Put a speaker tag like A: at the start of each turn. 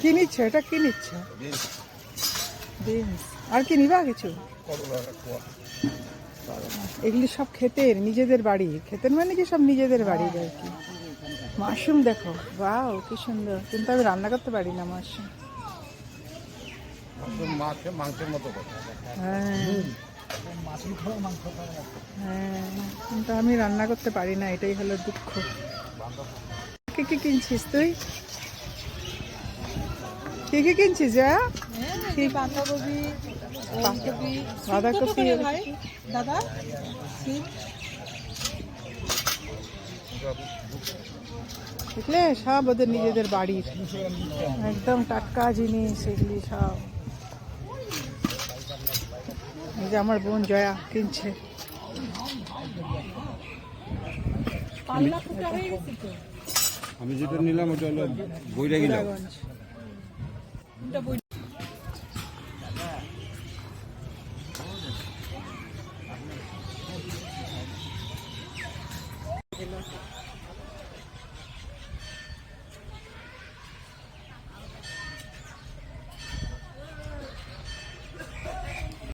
A: কি নিচ্ছ? এটা কি নিচ্ছ? বিনস। আর কি নিবা কিছু? এগুলি সব ক্ষেতের, নিজেদের বাড়ি। ক্ষেতের মানে কি সব নিজেদের বাড়ির আর কি। মাশরুম দেখো, বাও কি সুন্দর, কিন্তু আমি রান্না করতে পারি না মাশরুম।
B: মাংসের মতো।
A: হ্যাঁ হ্যাঁ, কিন্তু আমি রান্না করতে পারি না, এটাই হলো দুঃখ। কি কি কিনছিস তুই? কি কি কিনছিস যা?
C: বাঁধাকপি,
A: বাঁধাকপি
C: দাদা
A: দেখলে সব ওদের নিজেদের বাড়ির, একদম টাটকা জিনিস এগুলি সব। এই যে আমার বোন জয়া কিনছে।
B: আমি যেটা নিলাম ওটা হলো বৈরাগী লাউ।
A: গঞ্জ।